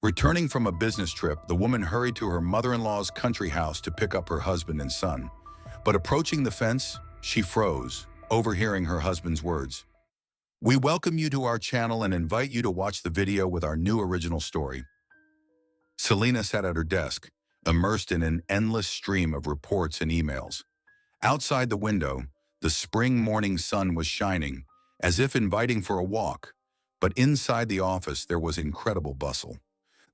Returning from a business trip, the woman hurried to her mother-in-law's country house to pick up her husband and son. But approaching the fence, she froze, overhearing her husband's words. "We welcome you to our channel and invite you to watch the video with our new original story." Selena sat at her desk, immersed in an endless stream of reports and emails. Outside the window, the spring morning sun was shining, as if inviting for a walk. But inside the office, there was incredible bustle.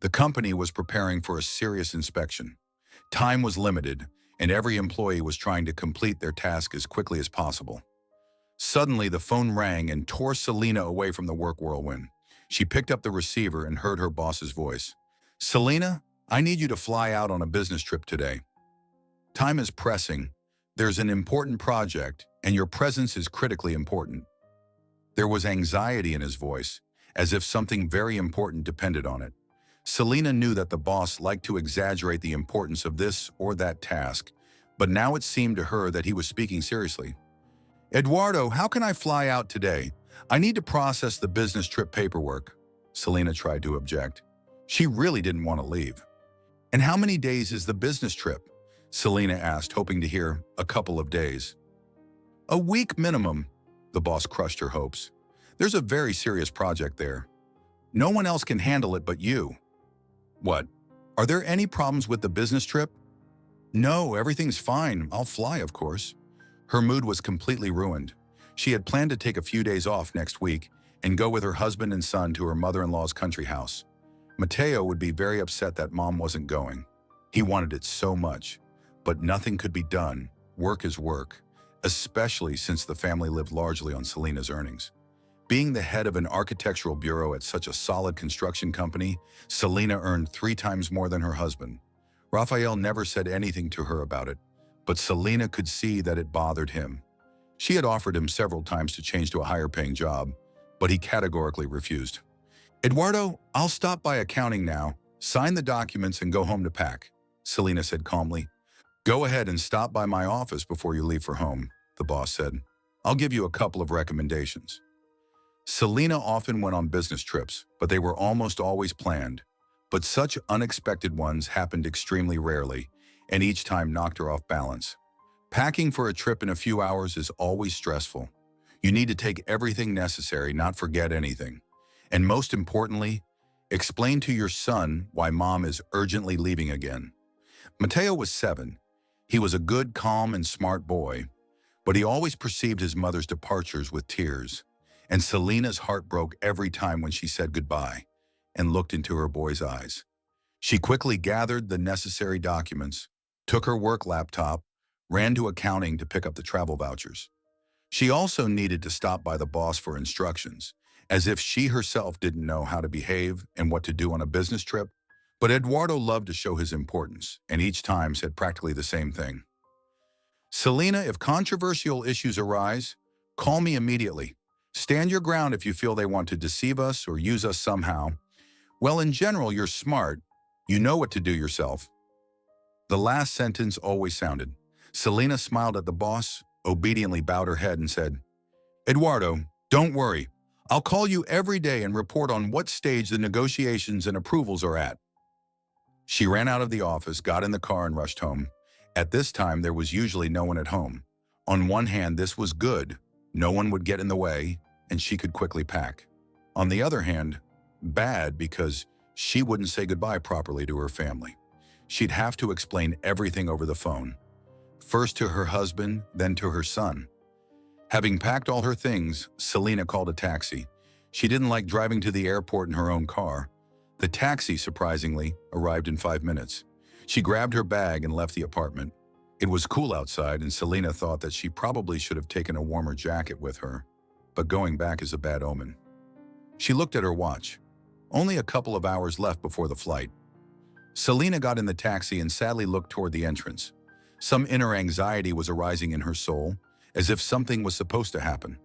The company was preparing for a serious inspection. Time was limited, and every employee was trying to complete their task as quickly as possible. Suddenly, the phone rang and tore Selena away from the work whirlwind. She picked up the receiver and heard her boss's voice. "Selena, I need you to fly out on a business trip today. Time is pressing. There's an important project, and your presence is critically important." There was anxiety in his voice, as if something very important depended on it. Selena knew that the boss liked to exaggerate the importance of this or that task, but now it seemed to her that he was speaking seriously. "Eduardo, how can I fly out today? I need to process the business trip paperwork." Selena tried to object. She really didn't want to leave. "And how many days is the business trip?" Selena asked, hoping to hear "a couple of days." "A week minimum." The boss crushed her hopes. "There's a very serious project there. No one else can handle it but you." "What? Are there any problems with the business trip?" "No, everything's fine. I'll fly, of course." Her mood was completely ruined. She had planned to take a few days off next week and go with her husband and son to her mother-in-law's country house. Mateo would be very upset that mom wasn't going. He wanted it so much, but nothing could be done. Work is work, especially since the family lived largely on Selena's earnings. Being the head of an architectural bureau at such a solid construction company, Selena earned 3 times more than her husband. Raphael never said anything to her about it, but Selena could see that it bothered him. She had offered him several times to change to a higher-paying job, but he categorically refused. "Eduardo, I'll stop by accounting now, sign the documents and go home to pack," Selena said calmly. "Go ahead and stop by my office before you leave for home," the boss said. "I'll give you a couple of recommendations." Selena often went on business trips, but they were almost always planned. But such unexpected ones happened extremely rarely, and each time knocked her off balance. Packing for a trip in a few hours is always stressful. You need to take everything necessary, not forget anything. And most importantly, explain to your son why mom is urgently leaving again. Mateo was 7. He was a good, calm, and smart boy, but he always perceived his mother's departures with tears. And Selena's heart broke every time when she said goodbye and looked into her boy's eyes. She quickly gathered the necessary documents, took her work laptop, ran to accounting to pick up the travel vouchers. She also needed to stop by the boss for instructions, as if she herself didn't know how to behave and what to do on a business trip. But Eduardo loved to show his importance, and each time said practically the same thing. "Selena, if controversial issues arise, call me immediately. Stand your ground if you feel they want to deceive us or use us somehow. Well, in general, you're smart. You know what to do yourself." The last sentence always sounded. Selena smiled at the boss, obediently bowed her head and said, "Eduardo, don't worry. I'll call you every day and report on what stage the negotiations and approvals are at." She ran out of the office, got in the car, and rushed home. At this time, there was usually no one at home. On one hand, this was good. No one would get in the way, and she could quickly pack. On the other hand, bad because she wouldn't say goodbye properly to her family. She'd have to explain everything over the phone. First to her husband, then to her son. Having packed all her things, Selena called a taxi. She didn't like driving to the airport in her own car. The taxi, surprisingly, arrived in 5 minutes. She grabbed her bag and left the apartment. It was cool outside, and Selena thought that she probably should have taken a warmer jacket with her, but going back is a bad omen. She looked at her watch. Only a couple of hours left before the flight. Selena got in the taxi and sadly looked toward the entrance. Some inner anxiety was arising in her soul, as if something was supposed to happen.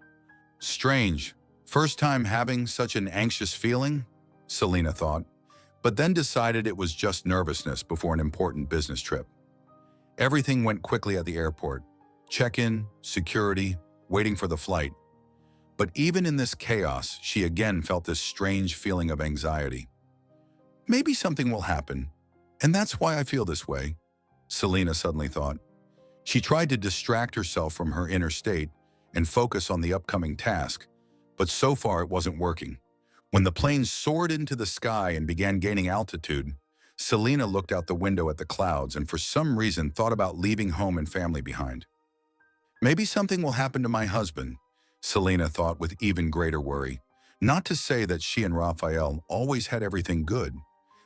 Strange. First time having such an anxious feeling, Selena thought, but then decided it was just nervousness before an important business trip. Everything went quickly at the airport. Check-in, security, waiting for the flight. But even in this chaos, she again felt this strange feeling of anxiety. Maybe something will happen, and that's why I feel this way, Selena suddenly thought. She tried to distract herself from her inner state and focus on the upcoming task, but so far it wasn't working. When the plane soared into the sky and began gaining altitude, Selena looked out the window at the clouds and for some reason thought about leaving home and family behind. Maybe something will happen to my husband, Selena thought with even greater worry. Not to say that she and Raphael always had everything good.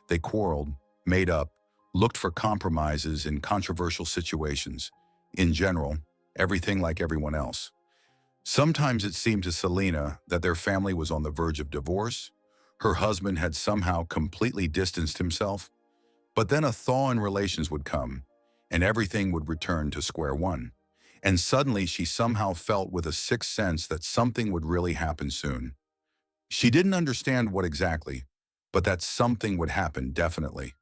They quarreled, made up, looked for compromises in controversial situations. In general, everything like everyone else. Sometimes it seemed to Selena that their family was on the verge of divorce. Her husband had somehow completely distanced himself. But then a thaw in relations would come, and everything would return to square one. And suddenly she somehow felt with a sixth sense that something would really happen soon. She didn't understand what exactly, but that something would happen definitely.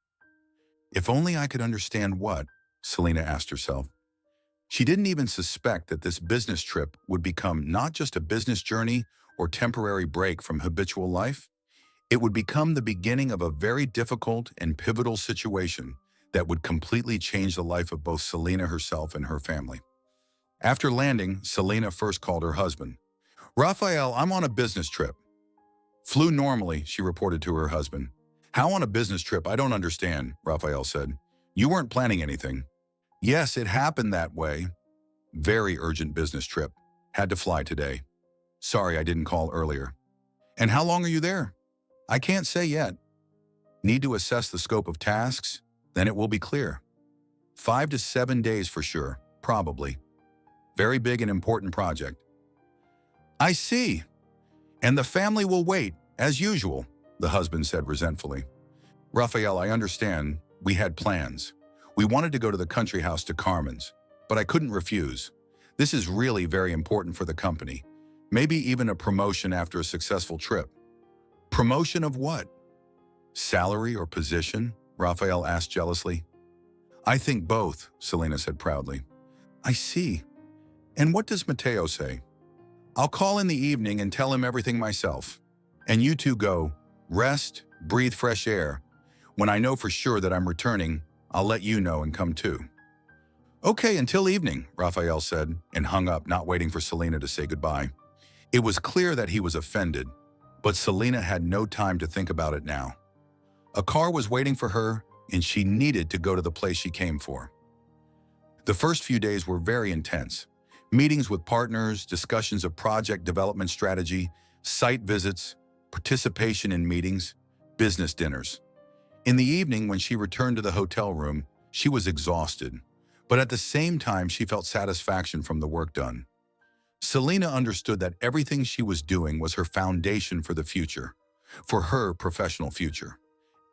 If only I could understand what, Selena asked herself. She didn't even suspect that this business trip would become not just a business journey or temporary break from habitual life. It would become the beginning of a very difficult and pivotal situation that would completely change the life of both Selena herself and her family. After landing, Selena first called her husband. Raphael, I'm on a business trip. Flew normally, she reported to her husband. How on a business trip? I don't understand, Raphael said. You weren't planning anything. Yes, it happened that way. Very urgent business trip. Had to fly today. Sorry I didn't call earlier. And how long are you there? I can't say yet. Need to assess the scope of tasks? Then it will be clear. 5 to 7 days for sure, probably. Very big and important project. I see. And the family will wait, as usual, the husband said resentfully. Raphael, I understand. We had plans. We wanted to go to the country house to Carmen's, but I couldn't refuse. This is really very important for the company. Maybe even a promotion after a successful trip. Promotion of what? Salary or position? Raphael asked jealously. I think both, Selena said proudly. I see. And what does Mateo say? I'll call in the evening and tell him everything myself. And you two go, rest, breathe fresh air. When I know for sure that I'm returning, I'll let you know and come too. Okay, until evening, Raphael said, and hung up, not waiting for Selena to say goodbye. It was clear that he was offended, but Selena had no time to think about it now. A car was waiting for her, and she needed to go to the place she came for. The first few days were very intense. Meetings with partners, discussions of project development strategy, site visits, participation in meetings, business dinners. In the evening, when she returned to the hotel room, she was exhausted, but at the same time she felt satisfaction from the work done. Selena understood that everything she was doing was her foundation for the future, for her professional future.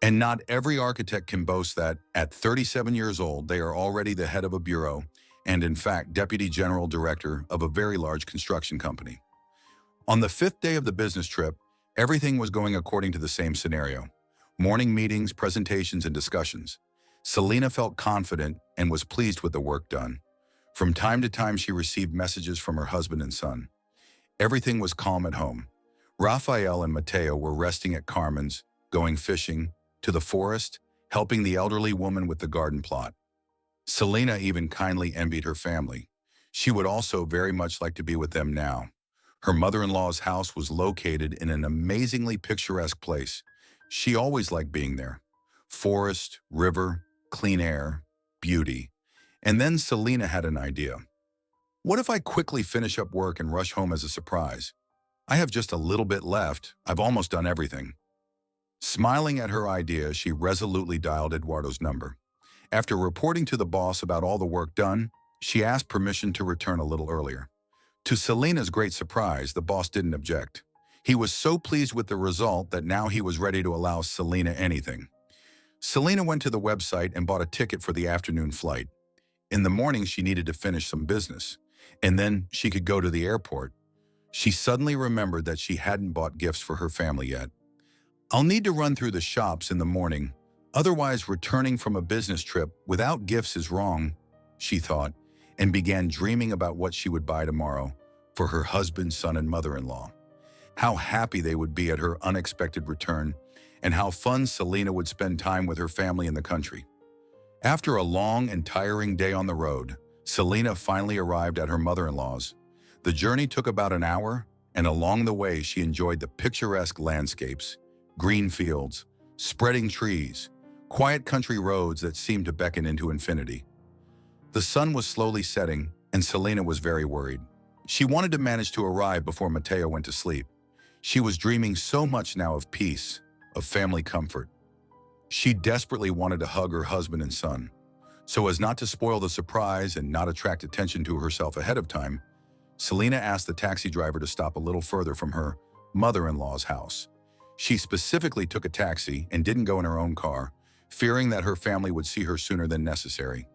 And not every architect can boast that, at 37 years old, they are already the head of a bureau and, in fact, deputy general director of a very large construction company. On the 5th day of the business trip, everything was going according to the same scenario. Morning meetings, presentations, and discussions. Selena felt confident and was pleased with the work done. From time to time, she received messages from her husband and son. Everything was calm at home. Raphael and Mateo were resting at Carmen's, going fishing, to the forest, helping the elderly woman with the garden plot. Selena even kindly envied her family. She would also very much like to be with them now. Her mother-in-law's house was located in an amazingly picturesque place. She always liked being there. Forest, river, clean air, beauty. And then Selena had an idea. What if I quickly finish up work and rush home as a surprise? I have just a little bit left. I've almost done everything. Smiling at her idea, she resolutely dialed Eduardo's number. After reporting to the boss about all the work done, she asked permission to return a little earlier. To Selena's great surprise, the boss didn't object. He was so pleased with the result that now he was ready to allow Selena anything. Selena went to the website and bought a ticket for the afternoon flight. In the morning, she needed to finish some business, and then she could go to the airport. She suddenly remembered that she hadn't bought gifts for her family yet. I'll need to run through the shops in the morning. Otherwise, returning from a business trip without gifts is wrong, she thought, and began dreaming about what she would buy tomorrow for her husband, son, and mother-in-law. How happy they would be at her unexpected return, and how fun Selena would spend time with her family in the country. After a long and tiring day on the road, Selena finally arrived at her mother-in-law's. The journey took about an hour, and along the way she enjoyed the picturesque landscapes, green fields, spreading trees, quiet country roads that seemed to beckon into infinity. The sun was slowly setting, and Selena was very worried. She wanted to manage to arrive before Mateo went to sleep. She was dreaming so much now of peace, of family comfort. She desperately wanted to hug her husband and son. So as not to spoil the surprise and not attract attention to herself ahead of time, Selena asked the taxi driver to stop a little further from her mother-in-law's house. She specifically took a taxi and didn't go in her own car, fearing that her family would see her sooner than necessary.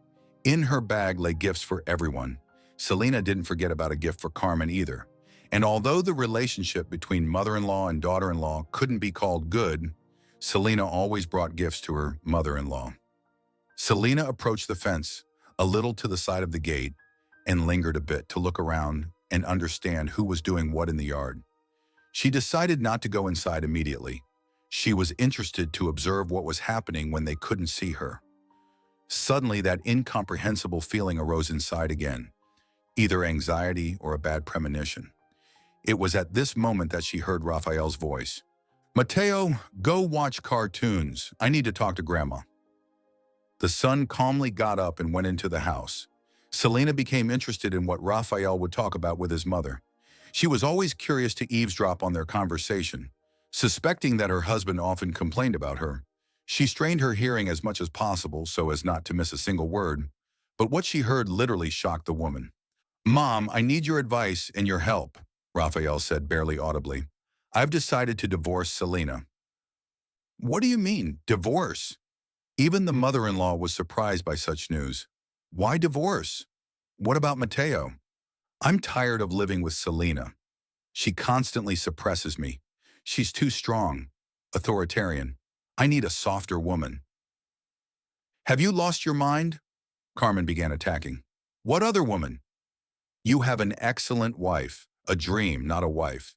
In her bag lay gifts for everyone. Selena didn't forget about a gift for Carmen either. And although the relationship between mother-in-law and daughter-in-law couldn't be called good, Selena always brought gifts to her mother-in-law. Selena approached the fence, a little to the side of the gate, and lingered a bit to look around and understand who was doing what in the yard. She decided not to go inside immediately. She was interested to observe what was happening when they couldn't see her. Suddenly, that incomprehensible feeling arose inside again, either anxiety or a bad premonition. It was at this moment that she heard Raphael's voice. "Mateo, go watch cartoons. I need to talk to Grandma." The son calmly got up and went into the house. Selena became interested in what Raphael would talk about with his mother. She was always curious to eavesdrop on their conversation. Suspecting that her husband often complained about her, she strained her hearing as much as possible so as not to miss a single word. But what she heard literally shocked the woman. "Mom, I need your advice and your help," Raphael said barely audibly. "I've decided to divorce Selena." "What do you mean, divorce?" Even the mother-in-law was surprised by such news. "Why divorce? What about Mateo?" "I'm tired of living with Selena. She constantly suppresses me. She's too strong, authoritarian. I need a softer woman." "Have you lost your mind?" Carmen began attacking. "What other woman?" "You have an excellent wife, a dream, not a wife.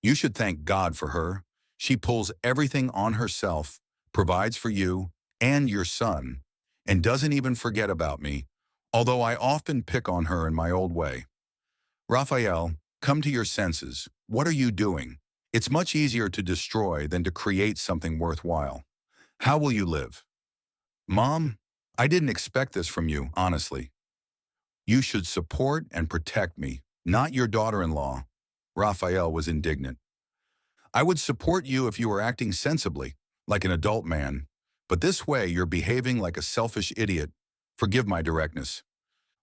You should thank God for her. She pulls everything on herself, provides for you and your son, and doesn't even forget about me, although I often pick on her in my old way." "Raphael, come to your senses. What are you doing? It's much easier to destroy than to create something worthwhile. How will you live?" "Mom, I didn't expect this from you, honestly. You should support and protect me, not your daughter-in-law." Raphael was indignant. "I would support you if you were acting sensibly, like an adult man. But this way, you're behaving like a selfish idiot. Forgive my directness."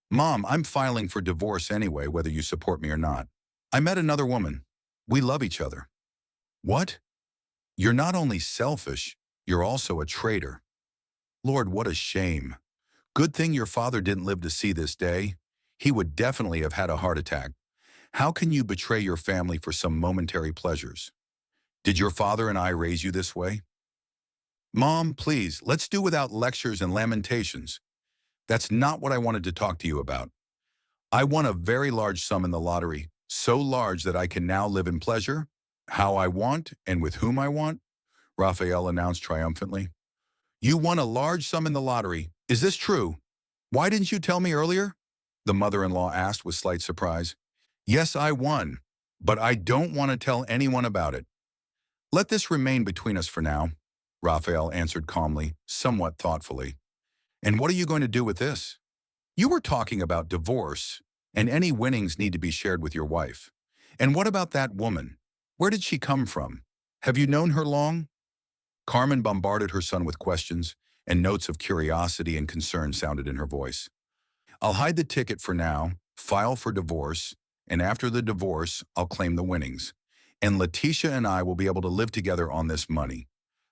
"Mom, I'm filing for divorce anyway, whether you support me or not. I met another woman. We love each other." "What? You're not only selfish, you're also a traitor. Lord, what a shame. Good thing your father didn't live to see this day. He would definitely have had a heart attack. How can you betray your family for some momentary pleasures? Did your father and I raise you this way?" "Mom, please, let's do without lectures and lamentations. That's not what I wanted to talk to you about. I won a very large sum in the lottery, so large that I can now live in pleasure, how I want and with whom I want," Raphael announced triumphantly. "You won a large sum in the lottery. Is this true? Why didn't you tell me earlier?" the mother-in-law asked with slight surprise. "Yes, I won, but I don't want to tell anyone about it. Let this remain between us for now," Raphael answered calmly, somewhat thoughtfully. "And what are you going to do with this? You were talking about divorce, and any winnings need to be shared with your wife. And what about that woman? Where did she come from? Have you known her long?" Carmen bombarded her son with questions, and notes of curiosity and concern sounded in her voice. "I'll hide the ticket for now, file for divorce, and after the divorce, I'll claim the winnings. And Letitia and I will be able to live together on this money.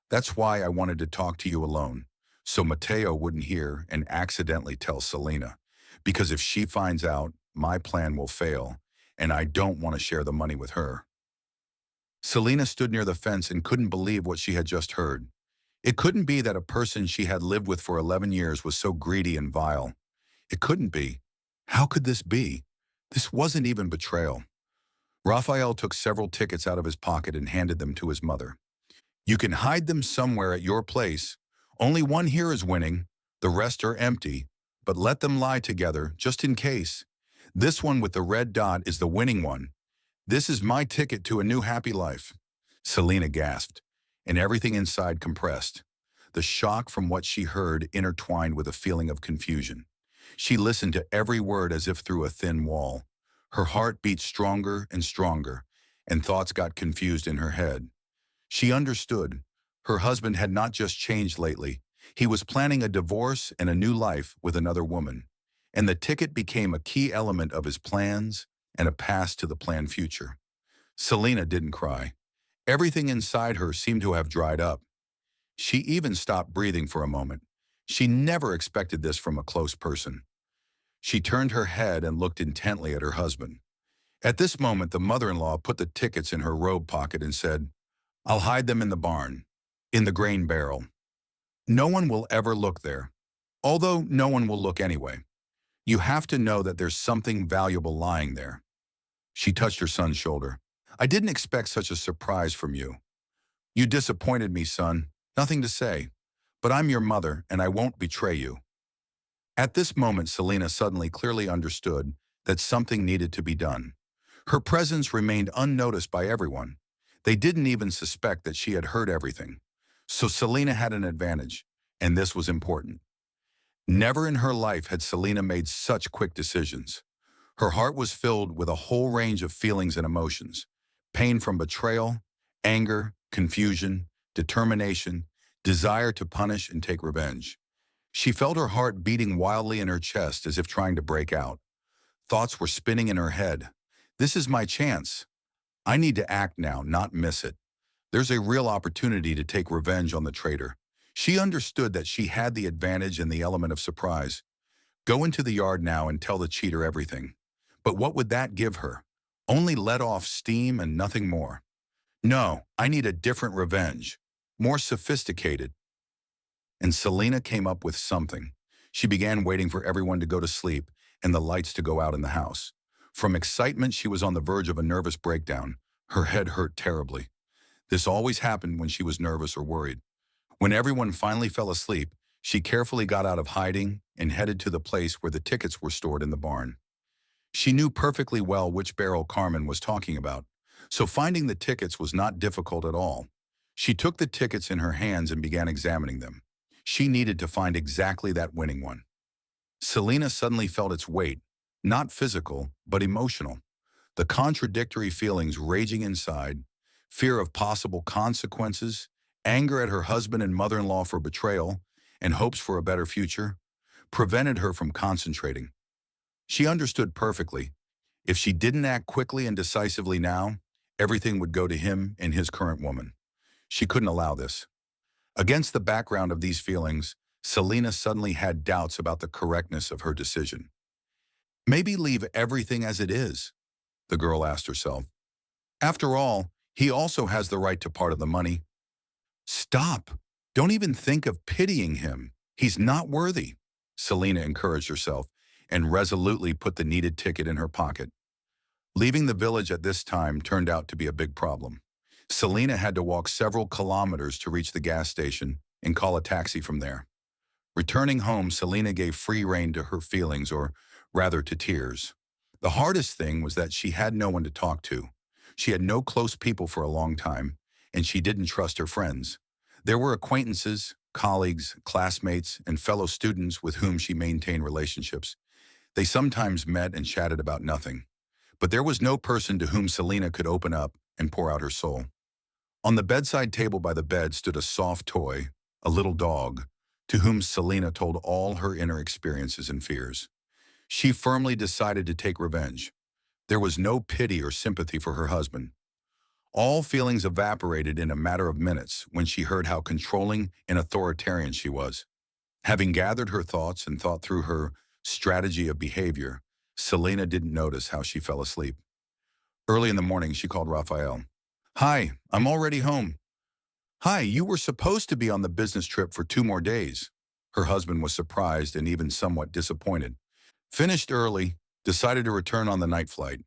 That's why I wanted to talk to you alone, so Mateo wouldn't hear and accidentally tell Selena. Because if she finds out, my plan will fail, and I don't want to share the money with her." Selena stood near the fence and couldn't believe what she had just heard. It couldn't be that a person she had lived with for 11 years was so greedy and vile. It couldn't be. How could this be? This wasn't even betrayal. Raphael took several tickets out of his pocket and handed them to his mother. You can hide them somewhere at your place. Only one here is winning, the rest are empty, but let them lie together, just in case. This one with the red dot is the winning one. This is my ticket to a new happy life. Selena gasped, and everything inside compressed. The shock from what she heard intertwined with a feeling of confusion. She listened to every word as if through a thin wall. Her heart beat stronger and stronger, and thoughts got confused in her head. She understood. Her husband had not just changed lately. He was planning a divorce and a new life with another woman. And the ticket became a key element of his plans and a pass to the planned future. Selena didn't cry. Everything inside her seemed to have dried up. She even stopped breathing for a moment. She never expected this from a close person. She turned her head and looked intently at her husband. At this moment, the mother-in-law put the tickets in her robe pocket and said, "I'll hide them in the barn, in the grain barrel. No one will ever look there, although no one will look anyway. You have to know that there's something valuable lying there." She touched her son's shoulder. "I didn't expect such a surprise from you. You disappointed me, son. Nothing to say. But I'm your mother, and I won't betray you." At this moment, Selena suddenly clearly understood that something needed to be done. Her presence remained unnoticed by everyone. They didn't even suspect that she had heard everything. So Selena had an advantage, and this was important. Never in her life had Selena made such quick decisions. Her heart was filled with a whole range of feelings and emotions. Pain from betrayal, anger, confusion, determination, desire to punish and take revenge. She felt her heart beating wildly in her chest as if trying to break out. Thoughts were spinning in her head. This is my chance. I need to act now, not miss it. There's a real opportunity to take revenge on the traitor. She understood that she had the advantage and the element of surprise. Go into the yard now and tell the cheater everything. But what would that give her? Only let off steam and nothing more. No, I need a different revenge. More sophisticated. And Selena came up with something. She began waiting for everyone to go to sleep and the lights to go out in the house. From excitement, she was on the verge of a nervous breakdown. Her head hurt terribly. This always happened when she was nervous or worried. When everyone finally fell asleep, she carefully got out of hiding and headed to the place where the tickets were stored in the barn. She knew perfectly well which barrel Carmen was talking about, so finding the tickets was not difficult at all. She took the tickets in her hands and began examining them. She needed to find exactly that winning one. Selena suddenly felt its weight, not physical, but emotional. The contradictory feelings raging inside, fear of possible consequences, anger at her husband and mother-in-law for betrayal, and hopes for a better future, prevented her from concentrating. She understood perfectly. If she didn't act quickly and decisively now, everything would go to him and his current woman. She couldn't allow this. Against the background of these feelings, Selena suddenly had doubts about the correctness of her decision. Maybe leave everything as it is, the girl asked herself. After all, he also has the right to part of the money. Stop. Don't even think of pitying him. He's not worthy, Selena encouraged herself and resolutely put the needed ticket in her pocket. Leaving the village at this time turned out to be a big problem. Selena had to walk several kilometers to reach the gas station and call a taxi from there. Returning home, Selena gave free rein to her feelings, or rather to tears. The hardest thing was that she had no one to talk to. She had no close people for a long time, and she didn't trust her friends. There were acquaintances, colleagues, classmates, and fellow students with whom she maintained relationships. They sometimes met and chatted about nothing. But there was no person to whom Selena could open up and pour out her soul. On the bedside table by the bed stood a soft toy, a little dog, to whom Selena told all her inner experiences and fears. She firmly decided to take revenge. There was no pity or sympathy for her husband. All feelings evaporated in a matter of minutes when she heard how controlling and authoritarian she was. Having gathered her thoughts and thought through her strategy of behavior, Selena didn't notice how she fell asleep. Early in the morning, she called Raphael. "Hi, I'm already home." "Hi, you were supposed to be on the business trip for 2 more days." Her husband was surprised and even somewhat disappointed. "Finished early, decided to return on the night flight.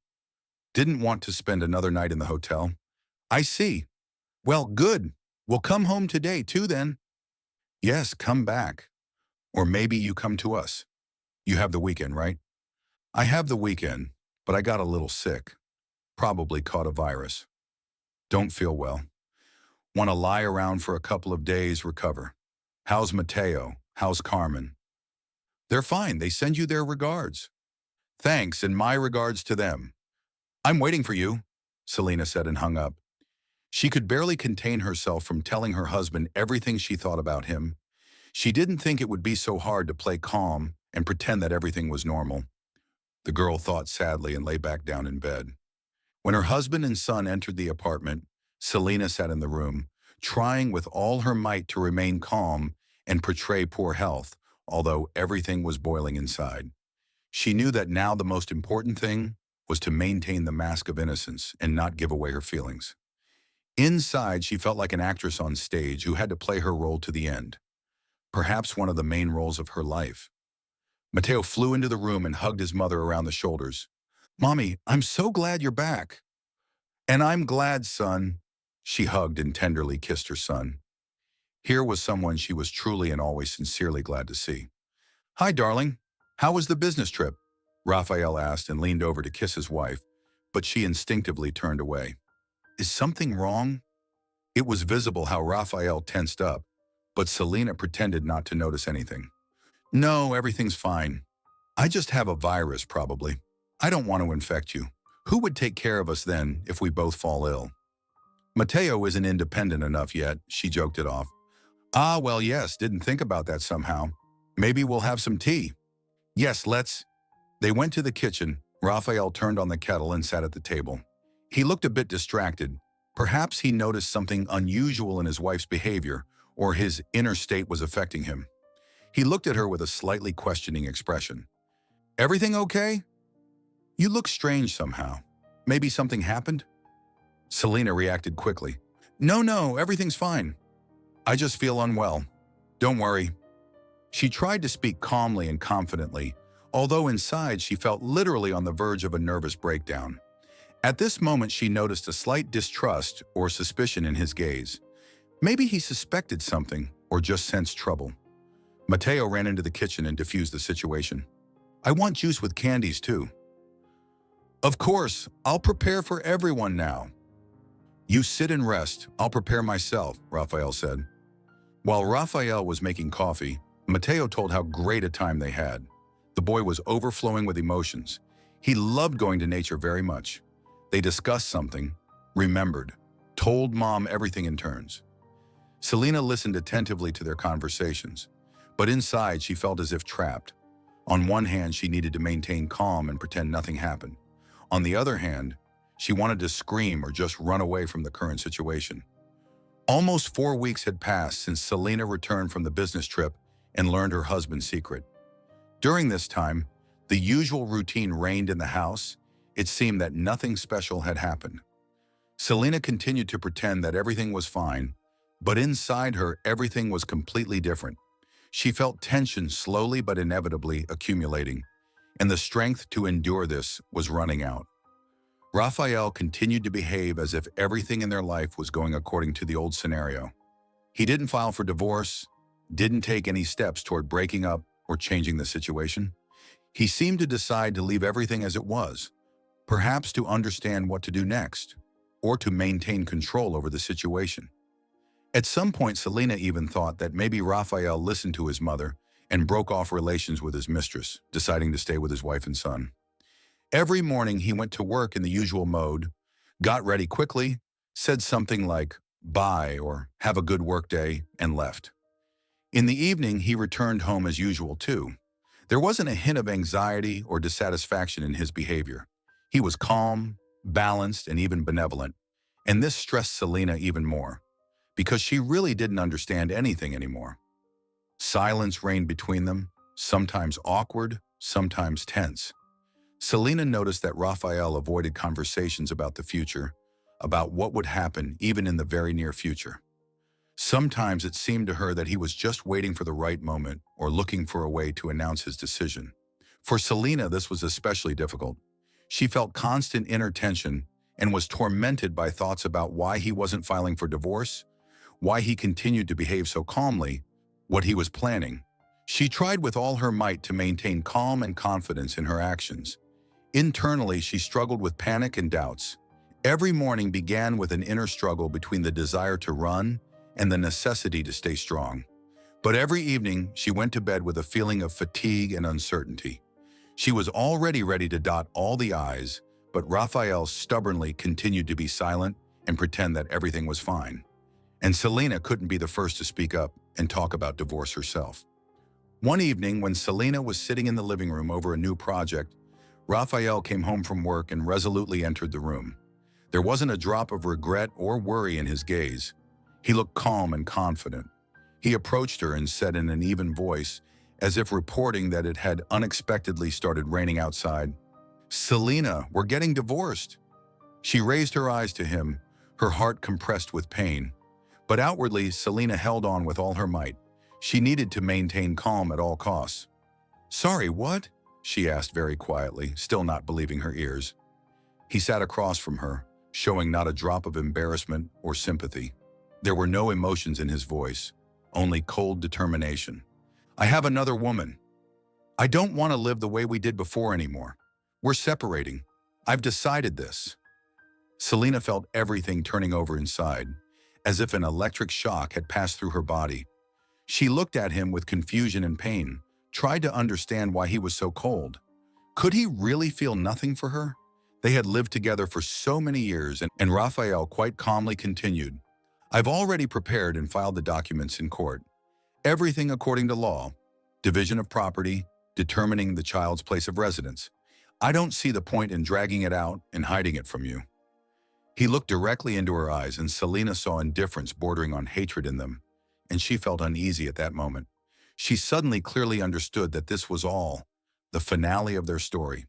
Didn't want to spend another night in the hotel." "I see. Well, good. We'll come home today too then. Yes, come back. Or maybe you come to us. You have the weekend, right? I have the weekend, but I got a little sick. Probably caught a virus. Don't feel well. Want to lie around for a couple of days, recover. How's Mateo? How's Carmen? They're fine. They send you their regards. Thanks, and my regards to them. I'm waiting for you, Selena said and hung up. She could barely contain herself from telling her husband everything she thought about him. She didn't think it would be so hard to play calm and pretend that everything was normal. The girl thought sadly and lay back down in bed. When her husband and son entered the apartment, Selena sat in the room, trying with all her might to remain calm and portray poor health, although everything was boiling inside. She knew that now the most important thing was to maintain the mask of innocence and not give away her feelings. Inside, she felt like an actress on stage who had to play her role to the end, perhaps one of the main roles of her life. Mateo flew into the room and hugged his mother around the shoulders. Mommy, I'm so glad you're back. And I'm glad, son. She hugged and tenderly kissed her son. Here was someone she was truly and always sincerely glad to see. Hi, darling. How was the business trip? Raphael asked and leaned over to kiss his wife, but she instinctively turned away. Is something wrong? It was visible how Raphael tensed up, but Selena pretended not to notice anything. No, everything's fine. I just have a virus, probably. I don't want to infect you. Who would take care of us then if we both fall ill? Mateo isn't independent enough yet, she joked it off. Ah, well, yes, didn't think about that somehow. Maybe we'll have some tea. Yes, let's. They went to the kitchen. Raphael turned on the kettle and sat at the table. He looked a bit distracted. Perhaps he noticed something unusual in his wife's behavior, or his inner state was affecting him. He looked at her with a slightly questioning expression. Everything okay? You look strange somehow. Maybe something happened? Selena reacted quickly. No, everything's fine. I just feel unwell. Don't worry. She tried to speak calmly and confidently, although inside she felt literally on the verge of a nervous breakdown. At this moment, she noticed a slight distrust or suspicion in his gaze. Maybe he suspected something or just sensed trouble. Mateo ran into the kitchen and diffused the situation. I want juice with candies too. Of course, I'll prepare for everyone now. You sit and rest, I'll prepare myself, Raphael said. While Raphael was making coffee, Mateo told how great a time they had. The boy was overflowing with emotions. He loved going to nature very much. They discussed something, remembered, told Mom everything in turns. Selena listened attentively to their conversations, but inside she felt as if trapped. On one hand, she needed to maintain calm and pretend nothing happened. On the other hand, she wanted to scream or just run away from the current situation. Almost 4 weeks had passed since Selena returned from the business trip and learned her husband's secret. During this time, the usual routine reigned in the house. It seemed that nothing special had happened. Selena continued to pretend that everything was fine, but inside her, everything was completely different. She felt tension slowly but inevitably accumulating, and the strength to endure this was running out. Raphael continued to behave as if everything in their life was going according to the old scenario. He didn't file for divorce, didn't take any steps toward breaking up or changing the situation. He seemed to decide to leave everything as it was, perhaps to understand what to do next, or to maintain control over the situation. At some point, Selena even thought that maybe Raphael listened to his mother and broke off relations with his mistress, deciding to stay with his wife and son. Every morning he went to work in the usual mode, got ready quickly, said something like, bye or have a good work day, and left. In the evening, he returned home as usual too. There wasn't a hint of anxiety or dissatisfaction in his behavior. He was calm, balanced, and even benevolent, and this stressed Selena even more, because she really didn't understand anything anymore. Silence reigned between them, sometimes awkward, sometimes tense. Selena noticed that Raphael avoided conversations about the future, about what would happen even in the very near future. Sometimes it seemed to her that he was just waiting for the right moment or looking for a way to announce his decision. For Selena, this was especially difficult. She felt constant inner tension and was tormented by thoughts about why he wasn't filing for divorce, why he continued to behave so calmly, what he was planning. She tried with all her might to maintain calm and confidence in her actions. Internally, she struggled with panic and doubts. Every morning began with an inner struggle between the desire to run and the necessity to stay strong. But every evening, she went to bed with a feeling of fatigue and uncertainty. She was already ready to dot all the I's, but Raphael stubbornly continued to be silent and pretend that everything was fine. And Selena couldn't be the first to speak up and talk about divorce herself. One evening, when Selena was sitting in the living room over a new project, Raphael came home from work and resolutely entered the room. There wasn't a drop of regret or worry in his gaze. He looked calm and confident. He approached her and said in an even voice, as if reporting that it had unexpectedly started raining outside, "Selena, we're getting divorced." She raised her eyes to him, her heart compressed with pain. But outwardly, Selena held on with all her might. She needed to maintain calm at all costs. "Sorry, what?" she asked very quietly, still not believing her ears. He sat across from her, showing not a drop of embarrassment or sympathy. There were no emotions in his voice, only cold determination. "I have another woman. I don't want to live the way we did before anymore. We're separating. I've decided this." Selena felt everything turning over inside, as if an electric shock had passed through her body. She looked at him with confusion and pain, tried to understand why he was so cold. Could he really feel nothing for her? They had lived together for so many years, and Raphael quite calmly continued, "I've already prepared and filed the documents in court. Everything according to law, division of property, determining the child's place of residence. I don't see the point in dragging it out and hiding it from you." He looked directly into her eyes, and Selena saw indifference bordering on hatred in them, and she felt uneasy at that moment. She suddenly clearly understood that this was all the finale of their story.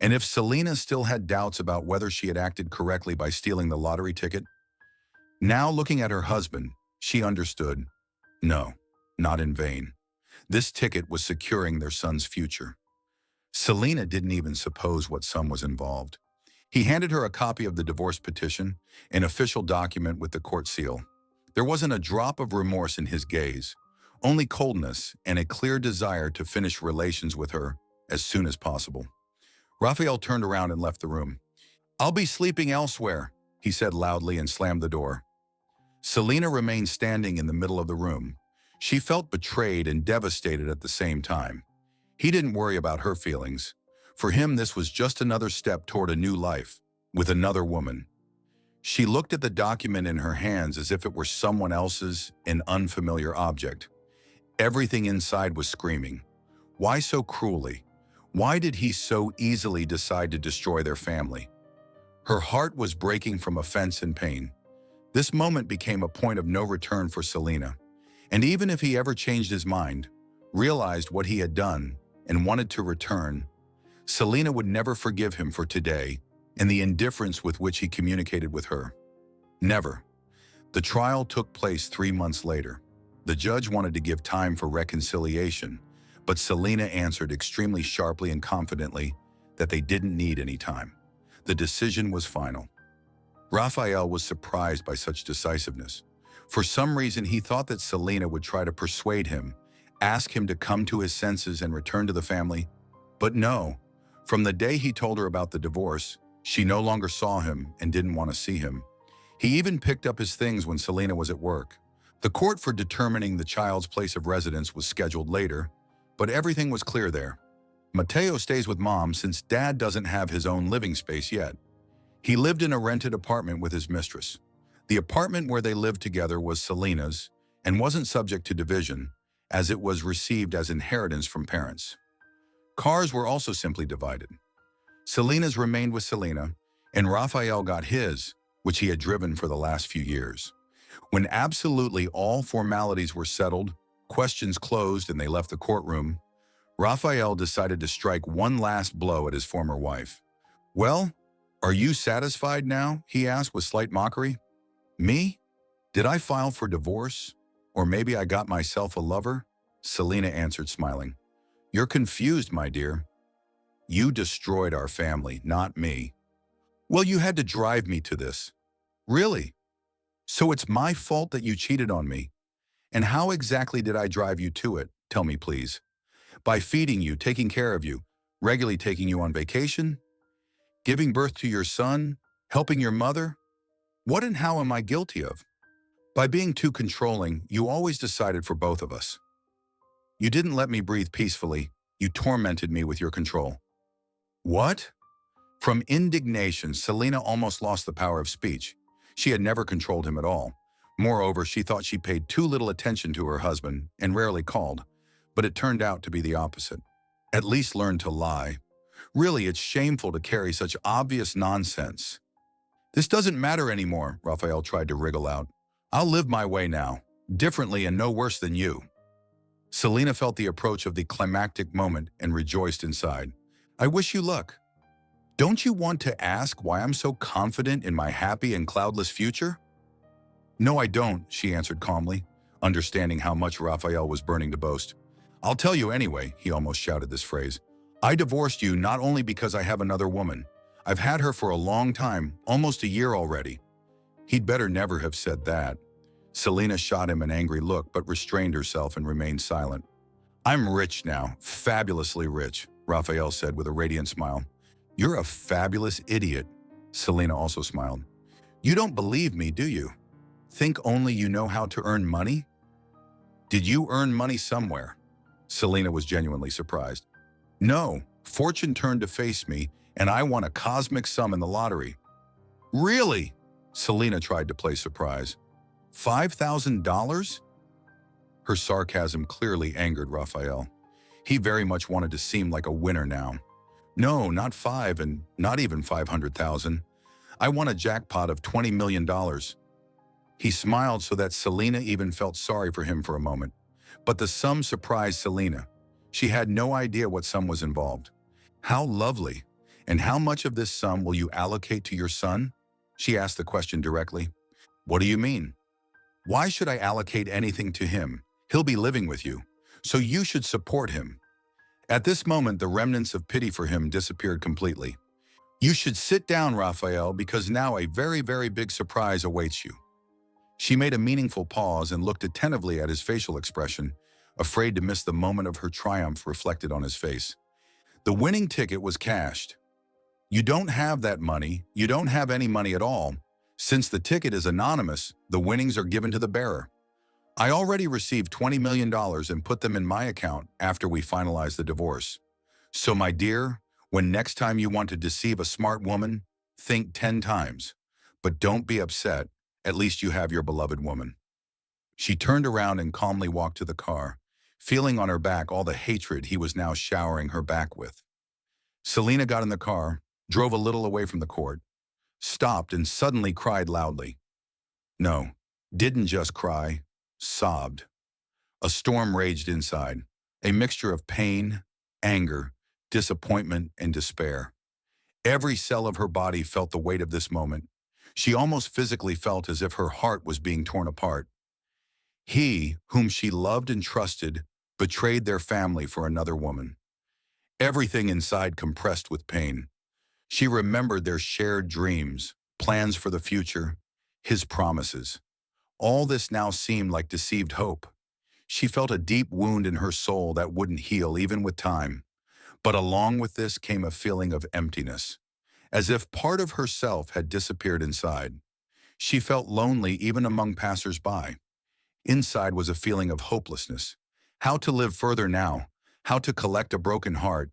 And if Selena still had doubts about whether she had acted correctly by stealing the lottery ticket, now looking at her husband, she understood. No, not in vain. This ticket was securing their son's future. Selena didn't even suppose what sum was involved. He handed her a copy of the divorce petition, an official document with the court seal. There wasn't a drop of remorse in his gaze, only coldness and a clear desire to finish relations with her as soon as possible. Raphael turned around and left the room. "I'll be sleeping elsewhere," he said loudly and slammed the door. Selena remained standing in the middle of the room. She felt betrayed and devastated at the same time. He didn't worry about her feelings. For him, this was just another step toward a new life, with another woman. She looked at the document in her hands as if it were someone else's, an unfamiliar object. Everything inside was screaming. Why so cruelly? Why did he so easily decide to destroy their family? Her heart was breaking from offense and pain. This moment became a point of no return for Selena. And even if he ever changed his mind, realized what he had done, and wanted to return, Selena would never forgive him for today and the indifference with which he communicated with her. Never. The trial took place 3 months later. The judge wanted to give time for reconciliation, but Selena answered extremely sharply and confidently that they didn't need any time. The decision was final. Raphael was surprised by such decisiveness. For some reason, he thought that Selena would try to persuade him, ask him to come to his senses and return to the family. But no. From the day he told her about the divorce, she no longer saw him and didn't want to see him. He even picked up his things when Selena was at work. The court for determining the child's place of residence was scheduled later, but everything was clear there. Mateo stays with Mom since Dad doesn't have his own living space yet. He lived in a rented apartment with his mistress. The apartment where they lived together was Selena's and wasn't subject to division, as it was received as inheritance from parents. Cars were also simply divided. Selena's remained with Selena, and Raphael got his, which he had driven for the last few years. When absolutely all formalities were settled, questions closed, and they left the courtroom, Raphael decided to strike one last blow at his former wife. "Well, are you satisfied now?" he asked with slight mockery. "Me? Did I file for divorce? Or maybe I got myself a lover?" Selena answered, smiling. "You're confused, my dear. You destroyed our family, not me." "Well, you had to drive me to this." "Really?" So it's my fault that you cheated on me. And how exactly did I drive you to it? Tell me, please. By feeding you, taking care of you, regularly taking you on vacation, giving birth to your son, helping your mother? What and how am I guilty of? By being too controlling, you always decided for both of us. You didn't let me breathe peacefully. You tormented me with your control. What? From indignation, Selena almost lost the power of speech. She had never controlled him at all. Moreover, she thought she paid too little attention to her husband and rarely called. But it turned out to be the opposite. At least learn to lie. Really, it's shameful to carry such obvious nonsense. This doesn't matter anymore, Raphael tried to wriggle out. I'll live my way now, differently and no worse than you. Selena felt the approach of the climactic moment and rejoiced inside. I wish you luck. Don't you want to ask why I'm so confident in my happy and cloudless future? No, I don't, she answered calmly, understanding how much Raphael was burning to boast. I'll tell you anyway, he almost shouted this phrase. I divorced you not only because I have another woman. I've had her for a long time, almost a year already. He'd better never have said that. Selena shot him an angry look but restrained herself and remained silent. I'm rich now, fabulously rich, Raphael said with a radiant smile. You're a fabulous idiot, Selena also smiled. You don't believe me, do you? Think only you know how to earn money? Did you earn money somewhere? Selena was genuinely surprised. No, fortune turned to face me, and I won a cosmic sum in the lottery. Really? Selena tried to play surprise. $5,000? Her sarcasm clearly angered Raphael. He very much wanted to seem like a winner now. No, not five and not even 500,000. I won a jackpot of $20 million. He smiled so that Selena even felt sorry for him for a moment. But the sum surprised Selena. She had no idea what sum was involved. How lovely. And how much of this sum will you allocate to your son? She asked the question directly. What do you mean? Why should I allocate anything to him? He'll be living with you. So you should support him. At this moment, the remnants of pity for him disappeared completely. You should sit down, Raphael, because now a very, very big surprise awaits you. She made a meaningful pause and looked attentively at his facial expression, afraid to miss the moment of her triumph reflected on his face. The winning ticket was cashed. You don't have that money. You don't have any money at all. Since the ticket is anonymous, the winnings are given to the bearer. I already received $20 million and put them in my account after we finalized the divorce. So, my dear, when next time you want to deceive a smart woman, think 10 times. But don't be upset. At least you have your beloved woman. She turned around and calmly walked to the car, feeling on her back all the hatred he was now showering her back with. Selena got in the car, drove a little away from the court, stopped and suddenly cried loudly. No, didn't just cry, sobbed. A storm raged inside, a mixture of pain, anger, disappointment, and despair. Every cell of her body felt the weight of this moment. She almost physically felt as if her heart was being torn apart. He, whom she loved and trusted, betrayed their family for another woman. Everything inside compressed with pain. She remembered their shared dreams, plans for the future, his promises. All this now seemed like deceived hope. She felt a deep wound in her soul that wouldn't heal even with time. But along with this came a feeling of emptiness, as if part of herself had disappeared inside. She felt lonely even among passers-by. Inside was a feeling of hopelessness. How to live further now? How to collect a broken heart?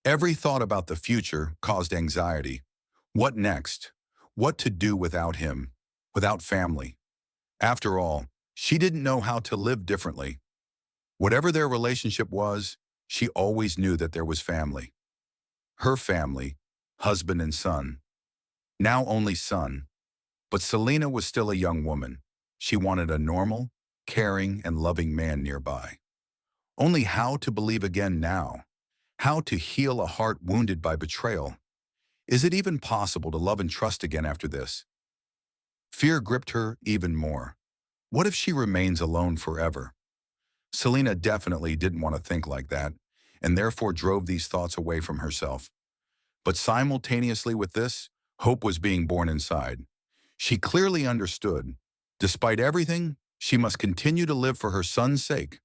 Every thought about the future caused anxiety. What next? What to do without him? Without family? After all, she didn't know how to live differently. Whatever their relationship was, she always knew that there was family. Her family, husband and son. Now only son. But Selena was still a young woman. She wanted a normal, caring, and loving man nearby. Only how to believe again now? How to heal a heart wounded by betrayal? Is it even possible to love and trust again after this? Fear gripped her even more. What if she remains alone forever? Selena definitely didn't want to think like that, and therefore drove these thoughts away from herself. But simultaneously with this, hope was being born inside. She clearly understood. Despite everything, she must continue to live for her son's sake,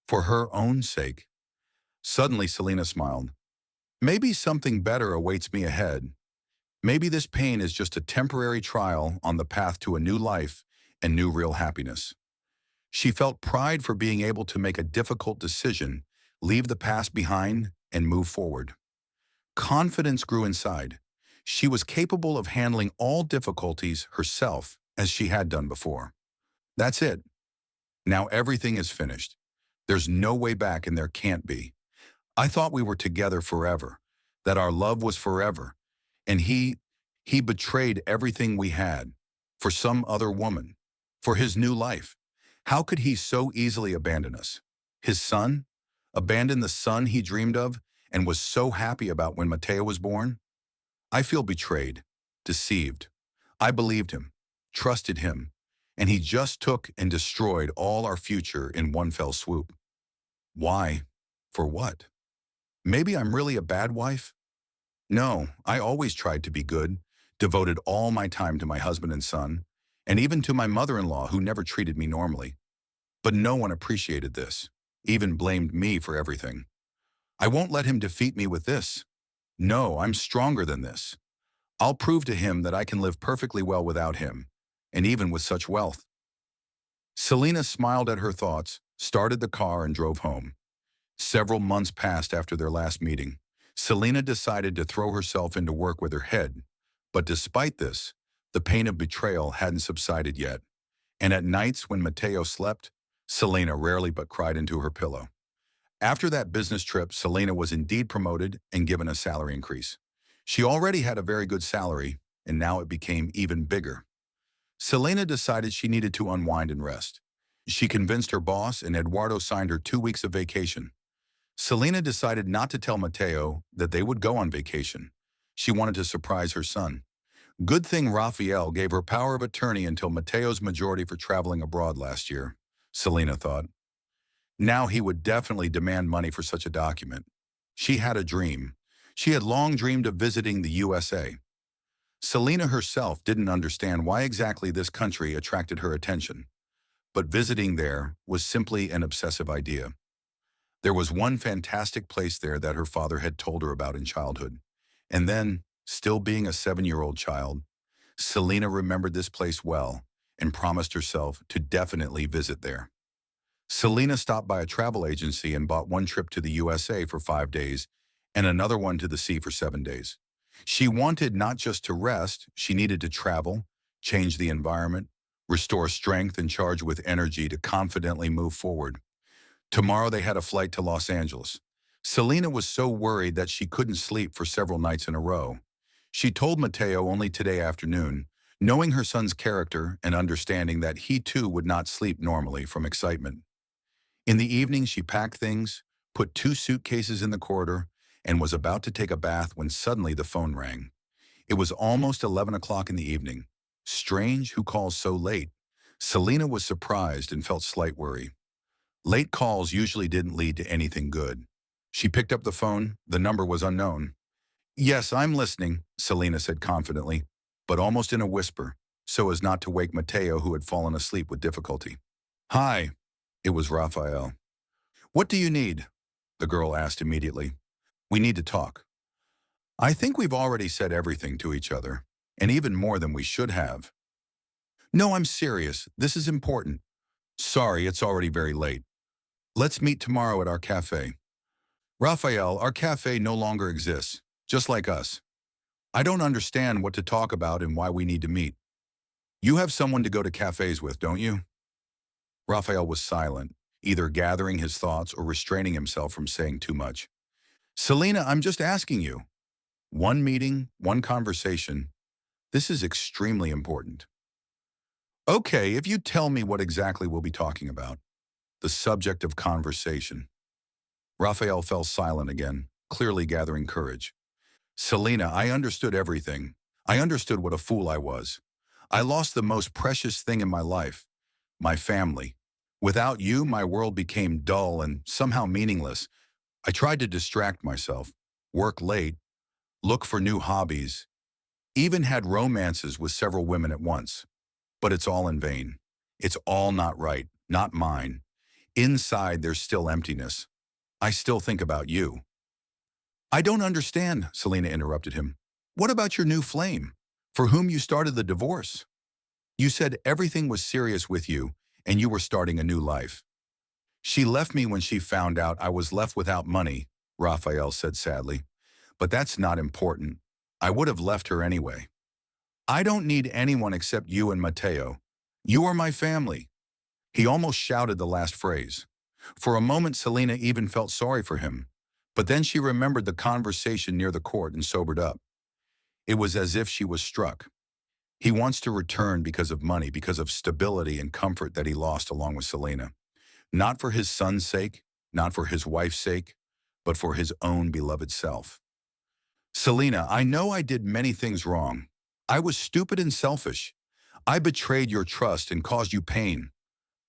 for her own sake. Suddenly, Selena smiled. Maybe something better awaits me ahead. Maybe this pain is just a temporary trial on the path to a new life and new real happiness. She felt pride for being able to make a difficult decision, leave the past behind, and move forward. Confidence grew inside. She was capable of handling all difficulties herself, as she had done before. That's it. Now everything is finished. There's no way back and there can't be. I thought we were together forever, that our love was forever, and he betrayed everything we had for some other woman, for his new life. How could he so easily abandon us? His son? Abandon the son he dreamed of and was so happy about when Mateo was born? I feel betrayed, deceived. I believed him, trusted him, and he just took and destroyed all our future in one fell swoop. Why? For what? Maybe I'm really a bad wife? No, I always tried to be good, devoted all my time to my husband and son, and even to my mother-in-law who never treated me normally. But no one appreciated this, even blamed me for everything. I won't let him defeat me with this. No, I'm stronger than this. I'll prove to him that I can live perfectly well without him, and even with such wealth. Selena smiled at her thoughts, started the car, and drove home. Several months passed after their last meeting. Selena decided to throw herself into work with her head, but despite this, the pain of betrayal hadn't subsided yet. And at nights when Mateo slept, Selena rarely but cried into her pillow. After that business trip, Selena was indeed promoted and given a salary increase. She already had a very good salary, and now it became even bigger. Selena decided she needed to unwind and rest. She convinced her boss, and Eduardo signed her 2 weeks of vacation. Selena decided not to tell Mateo that they would go on vacation. She wanted to surprise her son. Good thing Raphael gave her power of attorney until Mateo's majority for traveling abroad last year, Selena thought. Now he would definitely demand money for such a document. She had a dream. She had long dreamed of visiting the USA. Selena herself didn't understand why exactly this country attracted her attention, but visiting there was simply an obsessive idea. There was one fantastic place there that her father had told her about in childhood. And then, still being a 7-year-old child, Selena remembered this place well and promised herself to definitely visit there. Selena stopped by a travel agency and bought one trip to the USA for 5 days and another one to the sea for 7 days. She wanted not just to rest, she needed to travel, change the environment, restore strength, and charge with energy to confidently move forward. Tomorrow they had a flight to Los Angeles. Selena was so worried that she couldn't sleep for several nights in a row. She told Mateo only today afternoon, knowing her son's character and understanding that he too would not sleep normally from excitement. In the evening, she packed things, put 2 suitcases in the corridor, and was about to take a bath when suddenly the phone rang. It was almost 11 o'clock in the evening. Strange, who calls so late? Selena was surprised and felt slight worry. Late calls usually didn't lead to anything good. She picked up the phone. The number was unknown. Yes, I'm listening, Selena said confidently, but almost in a whisper, so as not to wake Mateo, who had fallen asleep with difficulty. Hi, it was Raphael. What do you need? The girl asked immediately. We need to talk. I think we've already said everything to each other, and even more than we should have. No, I'm serious. This is important. Sorry, it's already very late. Let's meet tomorrow at our cafe. Raphael, our cafe no longer exists, just like us. I don't understand what to talk about and why we need to meet. You have someone to go to cafes with, don't you? Raphael was silent, either gathering his thoughts or restraining himself from saying too much. Selena, I'm just asking you. One meeting, one conversation. This is extremely important. Okay, if you tell me what exactly we'll be talking about. The subject of conversation. Raphael fell silent again, clearly gathering courage. Selena, I understood everything. I understood what a fool I was. I lost the most precious thing in my life, my family. Without you, my world became dull and somehow meaningless. I tried to distract myself, work late, look for new hobbies, even had romances with several women at once. But it's all in vain. It's all not right, not mine. Inside, there's still emptiness. I still think about you. I don't understand, Selena interrupted him. What about your new flame, for whom you started the divorce? You said everything was serious with you, and you were starting a new life. She left me when she found out I was left without money, Raphael said sadly. But that's not important. I would have left her anyway. I don't need anyone except you and Mateo. You are my family. He almost shouted the last phrase. For a moment, Selena even felt sorry for him. But then she remembered the conversation near the court and sobered up. It was as if she was struck. He wants to return because of money, because of stability and comfort that he lost along with Selena. Not for his son's sake, not for his wife's sake, but for his own beloved self. Selena, I know I did many things wrong. I was stupid and selfish. I betrayed your trust and caused you pain.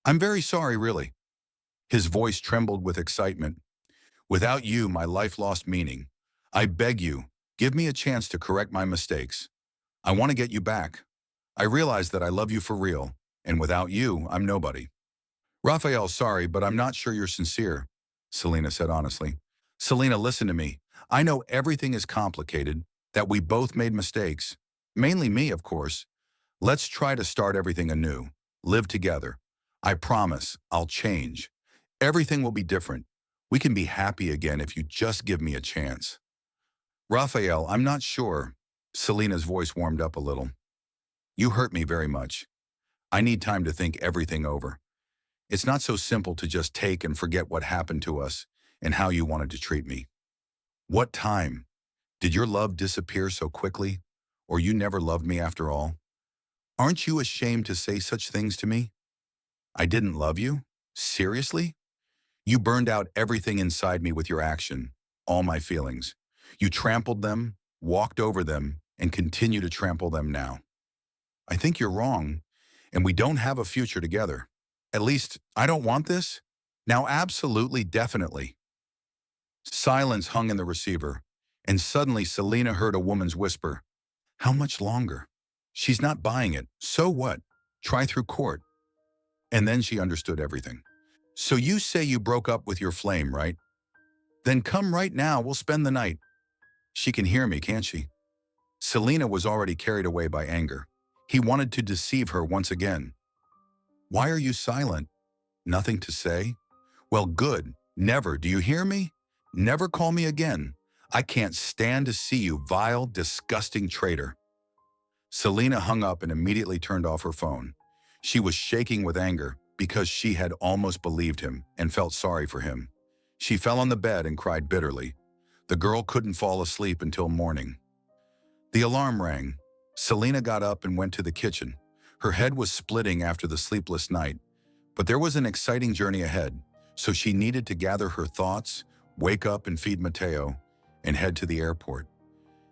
I'm very sorry, really. His voice trembled with excitement. Without you, my life lost meaning. I beg you, give me a chance to correct my mistakes. I want to get you back. I realize that I love you for real, and without you, I'm nobody. Raphael, sorry, but I'm not sure you're sincere, Selena said honestly. Selena, listen to me. I know everything is complicated, that we both made mistakes. Mainly me, of course. Let's try to start everything anew. Live together. I promise, I'll change. Everything will be different. We can be happy again if you just give me a chance. Raphael, I'm not sure. Selena's voice warmed up a little. You hurt me very much. I need time to think everything over. It's not so simple to just take and forget what happened to us and how you wanted to treat me. What time? Did your love disappear so quickly? Or you never loved me after all? Aren't you ashamed to say such things to me? I didn't love you? Seriously? You burned out everything inside me with your action, all my feelings. You trampled them, walked over them, and continue to trample them now. I think you're wrong, and we don't have a future together. At least, I don't want this. Now, absolutely, definitely. Silence hung in the receiver, and suddenly Selena heard a woman's whisper. How much longer? She's not buying it. So what? Try through court. And then she understood everything. So you say you broke up with your flame, right? Then come right now, we'll spend the night. She can hear me, can't she? Selena was already carried away by anger. He wanted to deceive her once again. Why are you silent? Nothing to say? Well, good. Never, do you hear me? Never call me again. I can't stand to see you, vile, disgusting traitor. Selena hung up and immediately turned off her phone. She was shaking with anger because she had almost believed him and felt sorry for him. She fell on the bed and cried bitterly. The girl couldn't fall asleep until morning. The alarm rang. Selena got up and went to the kitchen. Her head was splitting after the sleepless night, but there was an exciting journey ahead, so she needed to gather her thoughts, wake up and feed Mateo, and head to the airport.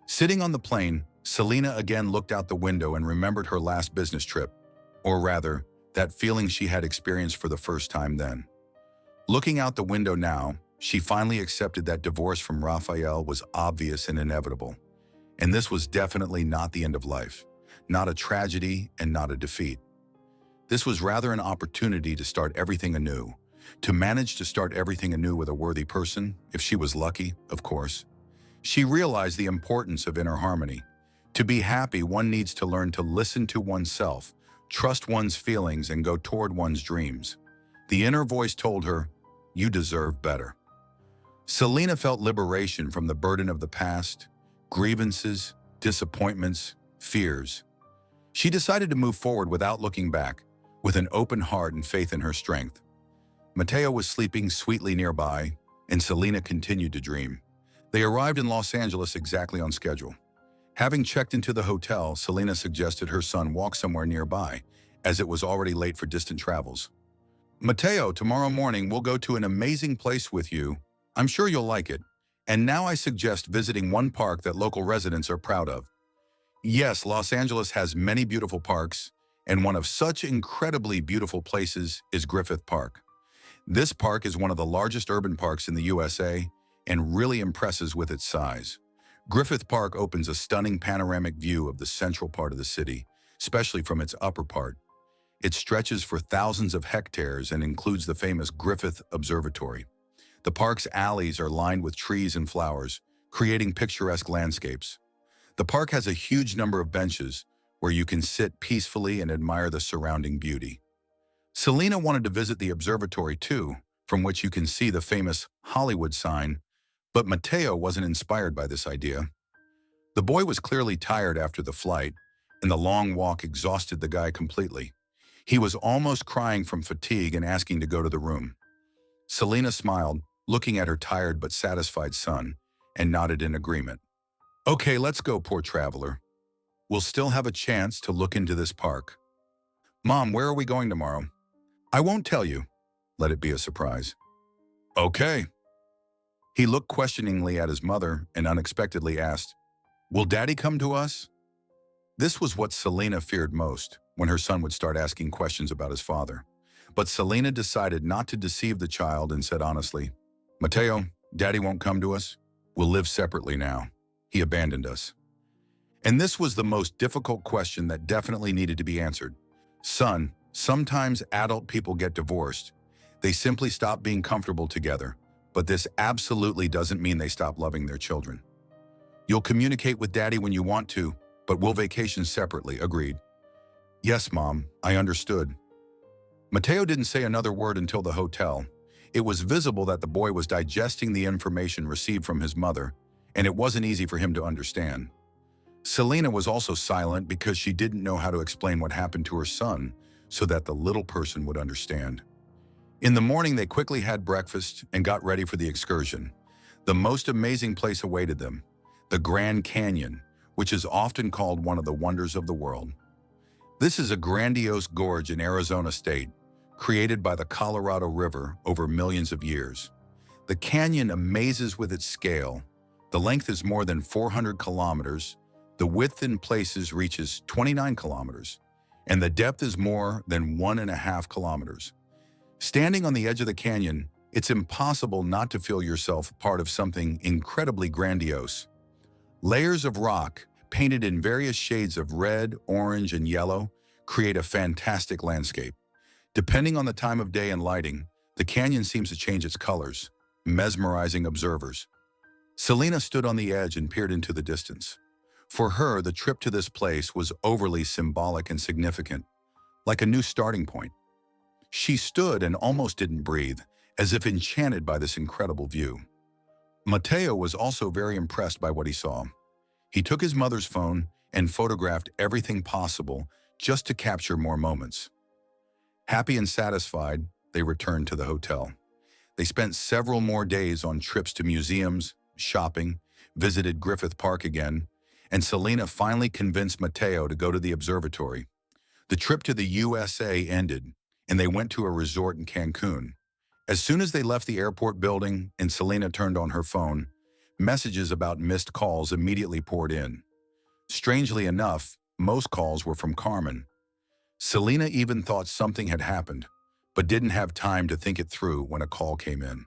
Sitting on the plane, Selena again looked out the window and remembered her last business trip, or rather, that feeling she had experienced for the first time then. Looking out the window now, she finally accepted that divorce from Raphael was obvious and inevitable. And this was definitely not the end of life, not a tragedy and not a defeat. This was rather an opportunity to start everything anew, to manage to start everything anew with a worthy person, if she was lucky, of course. She realized the importance of inner harmony. To be happy, one needs to learn to listen to oneself, trust one's feelings, and go toward one's dreams. The inner voice told her, you deserve better. Selena felt liberation from the burden of the past, grievances, disappointments, fears. She decided to move forward without looking back, with an open heart and faith in her strength. Mateo was sleeping sweetly nearby, and Selena continued to dream. They arrived in Los Angeles exactly on schedule. Having checked into the hotel, Selena suggested her son walk somewhere nearby, as it was already late for distant travels. Mateo, tomorrow morning we'll go to an amazing place with you. I'm sure you'll like it. And now I suggest visiting one park that local residents are proud of. Yes, Los Angeles has many beautiful parks, and one of such incredibly beautiful places is Griffith Park. This park is one of the largest urban parks in the USA and really impresses with its size. Griffith Park opens a stunning panoramic view of the central part of the city, especially from its upper part. It stretches for thousands of hectares and includes the famous Griffith Observatory. The park's alleys are lined with trees and flowers, creating picturesque landscapes. The park has a huge number of benches where you can sit peacefully and admire the surrounding beauty. Selena wanted to visit the observatory too, from which you can see the famous Hollywood sign, but Mateo wasn't inspired by this idea. The boy was clearly tired after the flight, and the long walk exhausted the guy completely. He was almost crying from fatigue and asking to go to the room. Selena smiled, looking at her tired but satisfied son, and nodded in agreement. Okay, let's go, poor traveler. We'll still have a chance to look into this park. Mom, where are we going tomorrow? I won't tell you. Let it be a surprise. Okay. He looked questioningly at his mother and unexpectedly asked, Will Daddy come to us? This was what Selena feared most, when her son would start asking questions about his father. But Selena decided not to deceive the child and said honestly, Mateo, Daddy won't come to us. We'll live separately now. He abandoned us. And this was the most difficult question that definitely needed to be answered. Son, sometimes adult people get divorced. They simply stop being comfortable together, but this absolutely doesn't mean they stop loving their children. You'll communicate with Daddy when you want to, but we'll vacation separately, agreed. Yes, Mom, I understood. Mateo didn't say another word until the hotel. It was visible that the boy was digesting the information received from his mother, and it wasn't easy for him to understand. Selena was also silent because she didn't know how to explain what happened to her son so that the little person would understand. In the morning, they quickly had breakfast and got ready for the excursion. The most amazing place awaited them, the Grand Canyon, which is often called one of the wonders of the world. This is a grandiose gorge in Arizona state, created by the Colorado River over millions of years. The canyon amazes with its scale. The length is more than 400 kilometers, the width in places reaches 29 kilometers, and the depth is more than 1.5 kilometers. Standing on the edge of the canyon, it's impossible not to feel yourself part of something incredibly grandiose. Layers of rock, painted in various shades of red, orange, and yellow, create a fantastic landscape. Depending on the time of day and lighting, the canyon seems to change its colors, mesmerizing observers. Selena stood on the edge and peered into the distance. For her, the trip to this place was overly symbolic and significant, like a new starting point. She stood and almost didn't breathe, as if enchanted by this incredible view. Mateo was also very impressed by what he saw. He took his mother's phone and photographed everything possible just to capture more moments. Happy and satisfied, they returned to the hotel. They spent several more days on trips to museums, shopping, visited Griffith Park again, and Selena finally convinced Mateo to go to the observatory. The trip to the USA ended, and they went to a resort in Cancun. As soon as they left the airport building and Selena turned on her phone, messages about missed calls immediately poured in. Strangely enough, most calls were from Carmen. Selena even thought something had happened, but didn't have time to think it through when a call came in.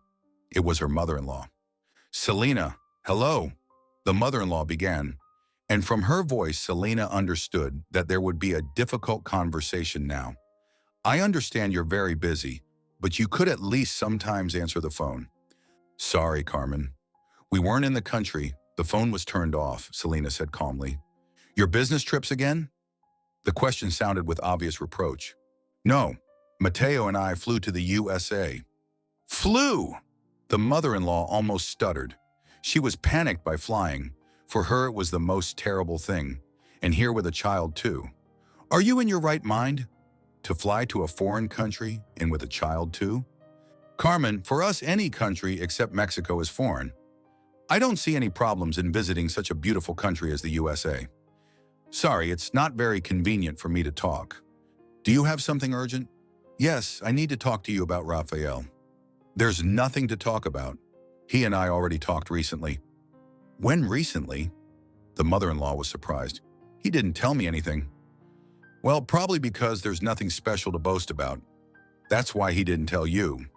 It was her mother-in-law. Selena, hello, the mother-in-law began, and from her voice, Selena understood that there would be a difficult conversation now. I understand you're very busy, but you could at least sometimes answer the phone. Sorry, Carmen. We weren't in the country. The phone was turned off, Selena said calmly. Your business trips again? The question sounded with obvious reproach. No, Mateo and I flew to the USA. Flew! The mother-in-law almost stuttered. She was panicked by flying. For her, it was the most terrible thing. And here with a child, too. Are you in your right mind? To fly to a foreign country and with a child, too? Carmen, for us, any country except Mexico is foreign. I don't see any problems in visiting such a beautiful country as the USA. Sorry, it's not very convenient for me to talk. Do you have something urgent? Yes, I need to talk to you about Raphael. There's nothing to talk about. He and I already talked recently. When recently? The mother-in-law was surprised. He didn't tell me anything. Well, probably because there's nothing special to boast about. That's why he didn't tell you.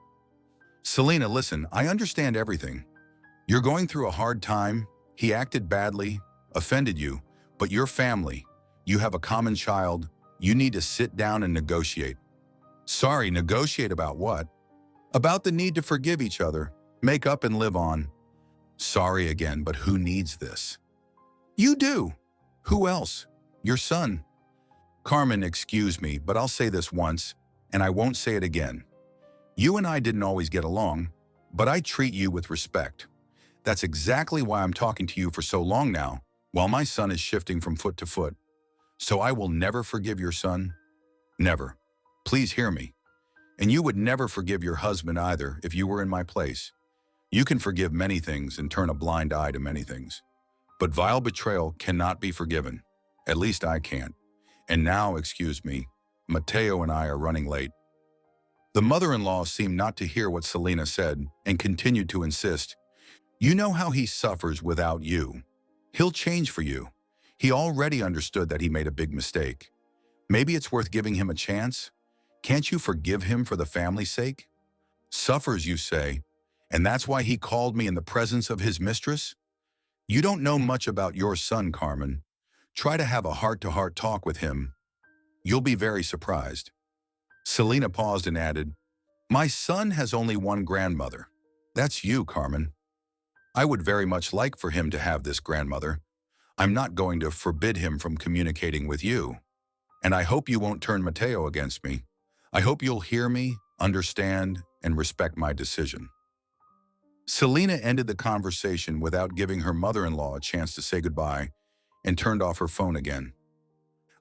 Selena, listen, I understand everything. You're going through a hard time. He acted badly, offended you, but your family, you have a common child, You need to sit down and negotiate. Sorry, negotiate about what? About the need to forgive each other, make up and live on. Sorry again, but who needs this? You do. Who else? Your son. Carmen, excuse me, but I'll say this once, and I won't say it again. You and I didn't always get along, but I treat you with respect. That's exactly why I'm talking to you for so long now, while my son is shifting from foot to foot. So I will never forgive your son. Never. Please hear me. And you would never forgive your husband either if you were in my place. You can forgive many things and turn a blind eye to many things. But vile betrayal cannot be forgiven. At least I can't. And now, excuse me, Mateo and I are running late. The mother-in-law seemed not to hear what Selena said and continued to insist. You know how he suffers without you. He'll change for you. He already understood that he made a big mistake. Maybe it's worth giving him a chance. Can't you forgive him for the family's sake? Suffers, you say, and that's why he called me in the presence of his mistress? You don't know much about your son, Carmen. Try to have a heart-to-heart talk with him. You'll be very surprised. Selena paused and added, My son has only one grandmother. That's you, Carmen. I would very much like for him to have this grandmother. I'm not going to forbid him from communicating with you. And I hope you won't turn Mateo against me. I hope you'll hear me, understand, and respect my decision. Selena ended the conversation without giving her mother-in-law a chance to say goodbye and turned off her phone again.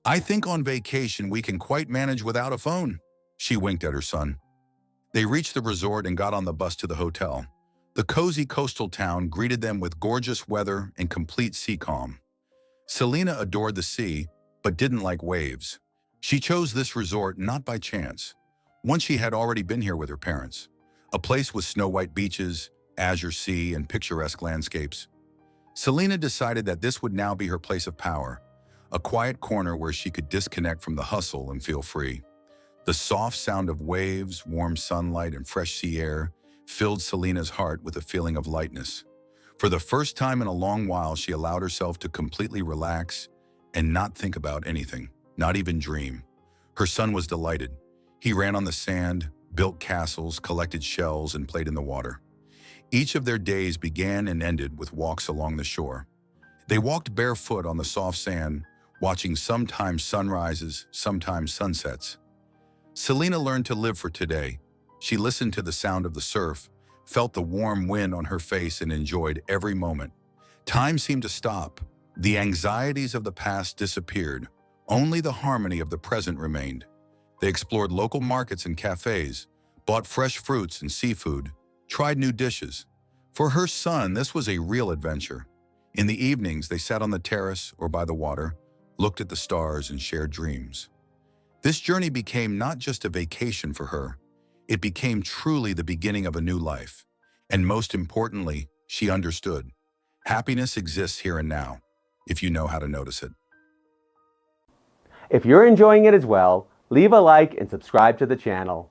I think on vacation we can quite manage without a phone, she winked at her son. They reached the resort and got on the bus to the hotel. The cozy coastal town greeted them with gorgeous weather and complete sea calm. Selena adored the sea, but didn't like waves. She chose this resort not by chance. Once she had already been here with her parents. A place with snow-white beaches, azure sea, and picturesque landscapes. Selena decided that this would now be her place of power, a quiet corner where she could disconnect from the hustle and feel free. The soft sound of waves, warm sunlight, and fresh sea air filled Selena's heart with a feeling of lightness. For the first time in a long while, she allowed herself to completely relax and not think about anything, not even dream. Her son was delighted. He ran on the sand, built castles, collected shells, and played in the water. Each of their days began and ended with walks along the shore. They walked barefoot on the soft sand, watching sometimes sunrises, sometimes sunsets. Selena learned to live for today. She listened to the sound of the surf, felt the warm wind on her face, and enjoyed every moment. Time seemed to stop. The anxieties of the past disappeared. Only the harmony of the present remained. They explored local markets and cafes, bought fresh fruits and seafood, tried new dishes. For her son, this was a real adventure. In the evenings, they sat on the terrace or by the water, looked at the stars, and shared dreams. This journey became not just a vacation for her, it became truly the beginning of a new life. And most importantly, she understood. Happiness exists here and now, if you know how to notice it. If you're enjoying it as well, leave a like and subscribe to the channel.